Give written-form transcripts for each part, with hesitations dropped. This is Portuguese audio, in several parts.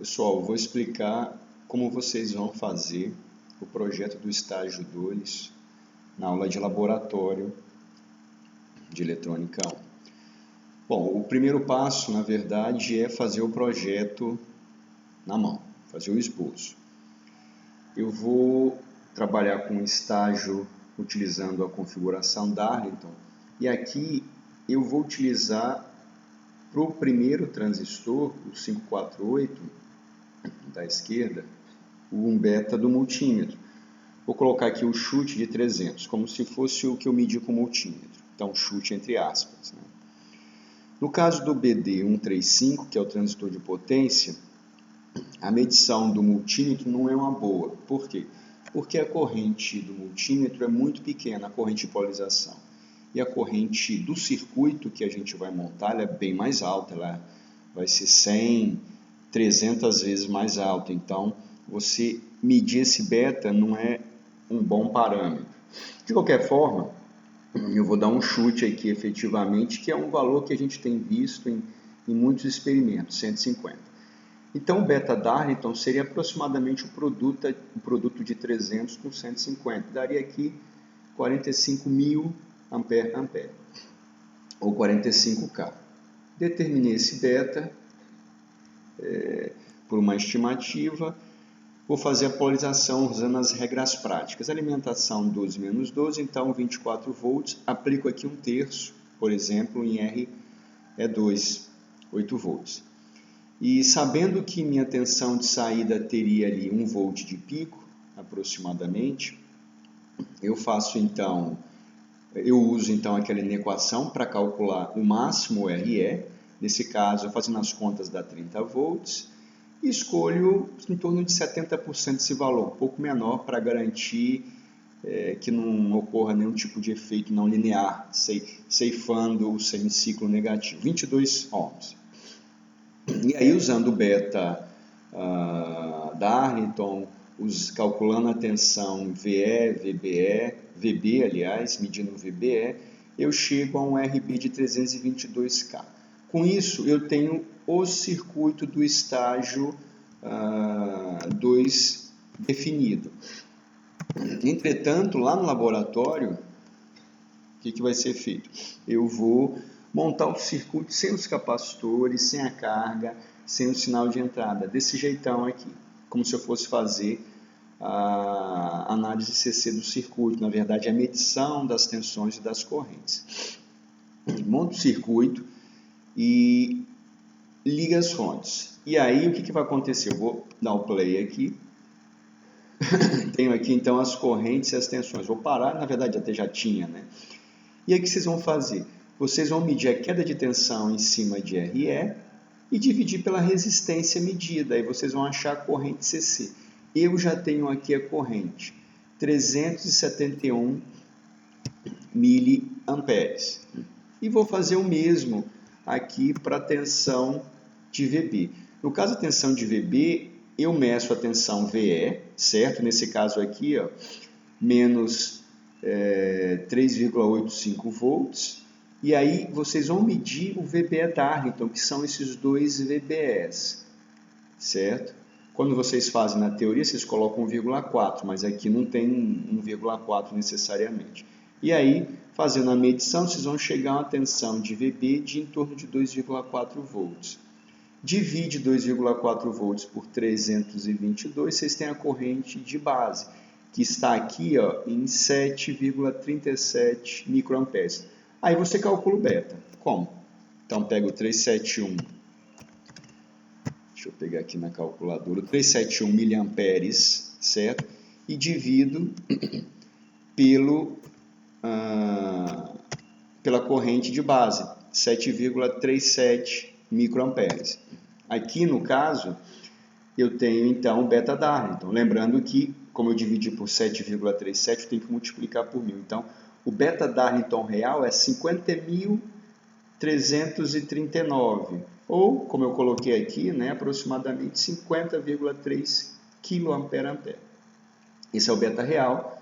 Pessoal, eu vou explicar como vocês vão fazer o projeto do estágio 2 na aula de laboratório de eletrônica 1. Bom, o primeiro passo, na verdade, é fazer o projeto na mão, fazer o esboço. Eu vou trabalhar com o estágio utilizando a configuração Darlington e aqui eu vou utilizar para o primeiro transistor, o 548, da esquerda, o 1 beta do multímetro. Vou colocar aqui o chute de 300, como se fosse o que eu medi com o multímetro. Então, chute entre aspas. Né? No caso do BD135, que é o transistor de potência, a medição do multímetro não é uma boa. Por quê? Porque a corrente do multímetro é muito pequena, a corrente de polarização. E a corrente do circuito que a gente vai montar ela é bem mais alta, ela vai ser 100, 300 vezes mais alta. Então, você medir esse beta não é um bom parâmetro. De qualquer forma, eu vou dar um chute aqui efetivamente, que é um valor que a gente tem visto em muitos experimentos, 150. Então, o beta Darlington seria aproximadamente o produto de 300 com 150. Daria aqui 45.000 ampere, ou 45K. Determinei esse beta por uma estimativa. Vou fazer a polarização usando as regras práticas. Alimentação 12 menos 12, então 24 volts. Aplico aqui 1/3, por exemplo, em R é 2, 8 volts. E sabendo que minha tensão de saída teria ali 1 volt de pico, aproximadamente, eu uso então aquela equação para calcular o máximo RE. Nesse caso, fazendo as contas dá 30 volts. E escolho em torno de 70% desse valor, um pouco menor, para garantir que não ocorra nenhum tipo de efeito não linear, ceifando o semiciclo negativo. 22 ohms. E aí, usando o beta Darlington, calculando a tensão VB, aliás, medindo o VBE, eu chego a um RB de 322K. Com isso, eu tenho o circuito do estágio 2 definido. Entretanto, lá no laboratório, o que vai ser feito? Eu vou montar o circuito sem os capacitores, sem a carga, sem o sinal de entrada, desse jeitão aqui, como se eu fosse fazer a análise CC do circuito, na verdade a medição das tensões e das correntes. Monto o circuito e liga as fontes. E aí o que vai acontecer? Eu vou dar o play aqui. Tenho aqui então as correntes e as tensões. Vou parar, na verdade até já tinha, né? E aí o que vocês vão fazer? Vocês vão medir a queda de tensão em cima de RE e dividir pela resistência medida. Aí vocês vão achar a corrente CC. Eu já tenho aqui a corrente 371 miliamperes. E vou fazer o mesmo aqui para a tensão de VB. No caso, a tensão de VB, eu meço a tensão VE, certo? Nesse caso aqui, ó, menos 3,85 volts. E aí, vocês vão medir o VBE Darlington, que são esses dois VBEs, certo? Quando vocês fazem na teoria, vocês colocam 1,4, mas aqui não tem 1,4 necessariamente. E aí, fazendo a medição, vocês vão chegar a uma tensão de VB de em torno de 2,4 volts. Divide 2,4 volts por 322, vocês têm a corrente de base, que está aqui ó, em 7,37 microamperes. Aí você calcula o beta. Como? Então, pega o 371, deixa eu pegar aqui na calculadora, 371 miliamperes, certo? E divido pela corrente de base, 7,37 microamperes. Aqui, no caso, eu tenho, então, o beta Darlington. Lembrando que, como eu dividi por 7,37, eu tenho que multiplicar por 1000. Então, o beta Darlington real é 50.339. Ou, como eu coloquei aqui, né, aproximadamente 50,3 kA. Esse é o beta real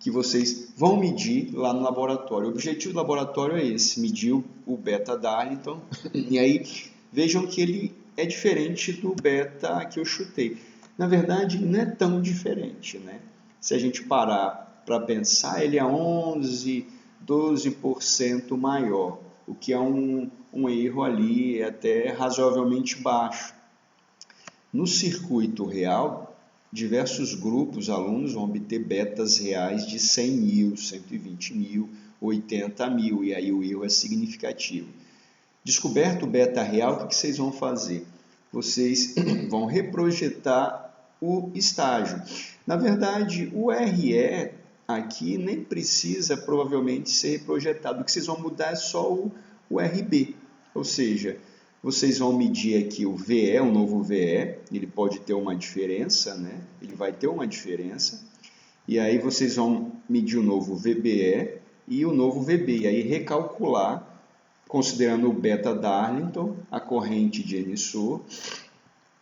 que vocês vão medir lá no laboratório. O objetivo do laboratório é esse, medir o beta Darlington. E aí, vejam que ele é diferente do beta que eu chutei. Na verdade, não é tão diferente, né? Se a gente parar para pensar, ele é 11, 12% maior, o que é um erro ali até razoavelmente baixo. No circuito real, diversos grupos, alunos vão obter betas reais de 100 mil, 120 mil, 80 mil, e aí o erro é significativo. Descoberto o beta real, o que vocês vão fazer? Vocês vão reprojetar o estágio. Na verdade, o RE aqui nem precisa provavelmente ser reprojetado. O que vocês vão mudar é só o RB, ou seja, vocês vão medir aqui o VE, o novo VE, ele pode ter uma diferença, né? Ele vai ter uma diferença, e aí vocês vão medir o novo VBE e o novo VB, e aí recalcular, considerando o beta Darlington, a corrente de emissor,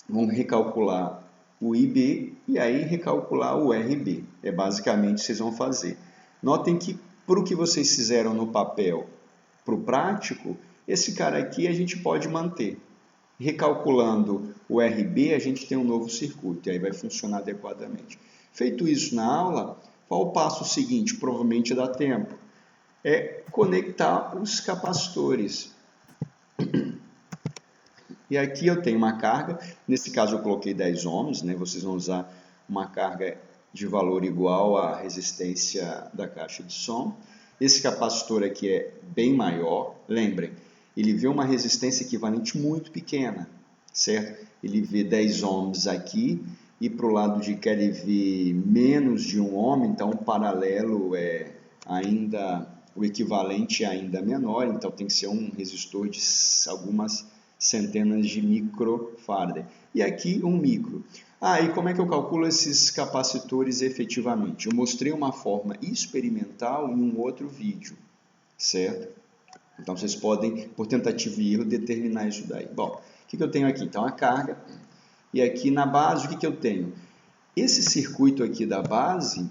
vão recalcular o IB e aí recalcular o RB. É basicamente o que vocês vão fazer. Notem que para o que vocês fizeram no papel, para o prático, esse cara aqui a gente pode manter. Recalculando o RB, a gente tem um novo circuito, e aí vai funcionar adequadamente. Feito isso na aula, qual o passo seguinte? Provavelmente dá tempo. É conectar os capacitores. E aqui eu tenho uma carga, nesse caso eu coloquei 10 ohms, né? Vocês vão usar uma carga de valor igual à resistência da caixa de som. Esse capacitor aqui é bem maior, lembrem, ele vê uma resistência equivalente muito pequena, certo? Ele vê 10 ohms aqui e para o lado de cá ele vê menos de 1 ohm, então o paralelo é ainda, o equivalente é ainda menor, então tem que ser um resistor de algumas centenas de microfarad. E aqui um micro. E como é que eu calculo esses capacitores efetivamente? Eu mostrei uma forma experimental em um outro vídeo, certo? Então vocês podem, por tentativa e erro, determinar isso daí. Bom, o que eu tenho aqui? Então a carga, e aqui na base o que eu tenho? Esse circuito aqui da base,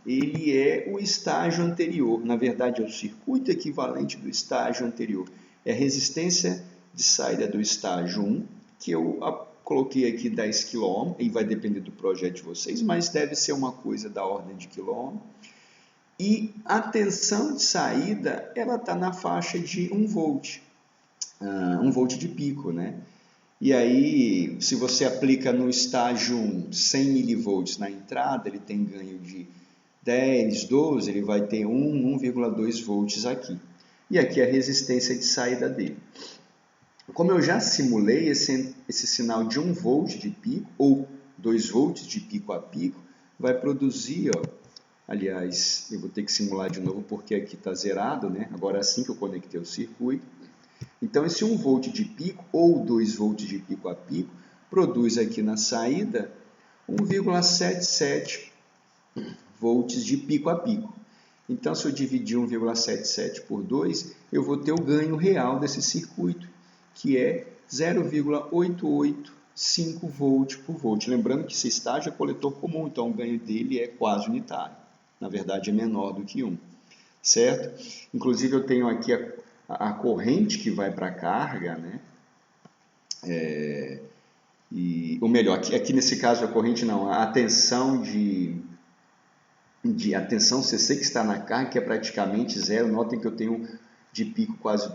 ele é o estágio anterior, na verdade é o circuito equivalente do estágio anterior. É a resistência de saída do estágio 1, que eu coloquei aqui 10 kΩ, e vai depender do projeto de vocês, mas deve ser uma coisa da ordem de kΩ. E a tensão de saída, ela está na faixa de 1 volt, 1 volt de pico, né? E aí, se você aplica no estágio 1 100 mV na entrada, ele tem ganho de 10, 12, ele vai ter 1,2 volts aqui. E aqui é a resistência de saída dele. Como eu já simulei esse sinal de 1 volt de pico, ou 2 volts de pico a pico, vai produzir, ó, aliás, eu vou ter que simular de novo porque aqui está zerado, né? Agora assim que eu conectei o circuito. Então esse 1 volt de pico, ou 2 volts de pico a pico, produz aqui na saída 1,77 volts de pico a pico. Então se eu dividir 1,77 por 2, eu vou ter o ganho real desse circuito, que é 0,885 volts por volt. Lembrando que esse estágio é coletor comum, então o ganho dele é quase unitário. Na verdade, é menor do que 1, certo? Inclusive, eu tenho aqui a corrente que vai para a carga, né? Ou melhor, aqui nesse caso a corrente não, a tensão a tensão CC que está na carga, que é praticamente zero. Notem que eu tenho de pico quase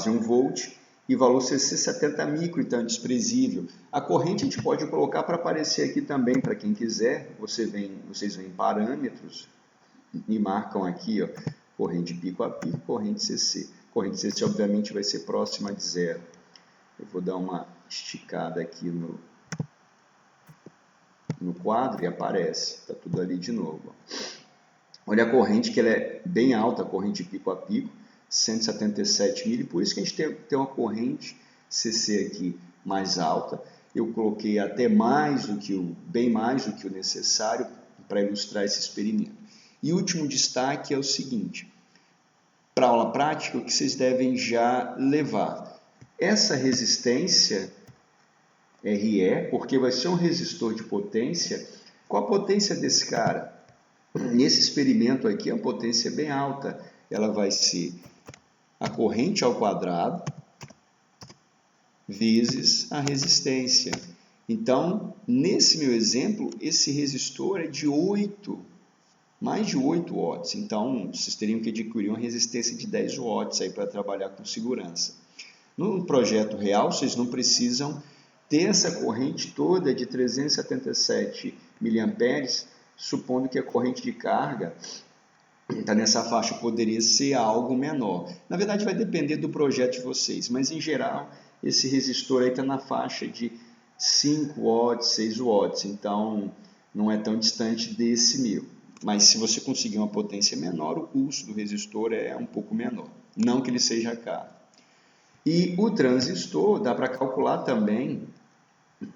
1 volt, e valor CC 70 micro, então é desprezível. A corrente a gente pode colocar para aparecer aqui também, para quem quiser. Vocês veem parâmetros e marcam aqui, ó, corrente pico a pico, corrente CC. Corrente CC obviamente vai ser próxima de zero. Eu vou dar uma esticada aqui no quadro e aparece, está tudo ali de novo. Ó. Olha a corrente, que ela é bem alta, a corrente pico a pico, 177 mil, e por isso que a gente tem uma corrente CC aqui mais alta. Eu coloquei até bem mais do que o necessário para ilustrar esse experimento. E o último destaque é o seguinte, para a aula prática, o que vocês devem já levar. Essa resistência RE, porque vai ser um resistor de potência, qual a potência desse cara? Nesse experimento aqui, a potência é bem alta, ela vai ser a corrente ao quadrado vezes a resistência. Então, nesse meu exemplo, esse resistor é de mais de 8 watts. Então, vocês teriam que adquirir uma resistência de 10 watts para trabalhar com segurança. No projeto real, vocês não precisam ter essa corrente toda de 377 mA, supondo que a corrente de carga está nessa faixa, poderia ser algo menor. Na verdade, vai depender do projeto de vocês, mas em geral, esse resistor aí está na faixa de 5 watts, 6 watts, então não é tão distante desse meu. Mas se você conseguir uma potência menor, o custo do resistor é um pouco menor, não que ele seja caro. E o transistor, dá para calcular também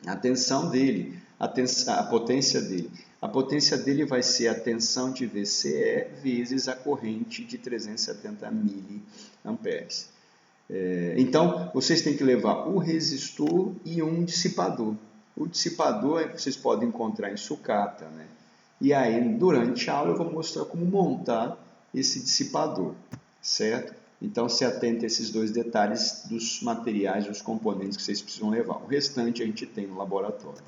a tensão dele, a potência dele. A potência dele vai ser a tensão de VCE vezes a corrente de 370 mA. Então, vocês têm que levar o resistor e um dissipador. O dissipador vocês podem encontrar em sucata, né? E aí, durante a aula, eu vou mostrar como montar esse dissipador, certo? Então, se atente a esses dois detalhes dos materiais, dos componentes que vocês precisam levar. O restante a gente tem no laboratório.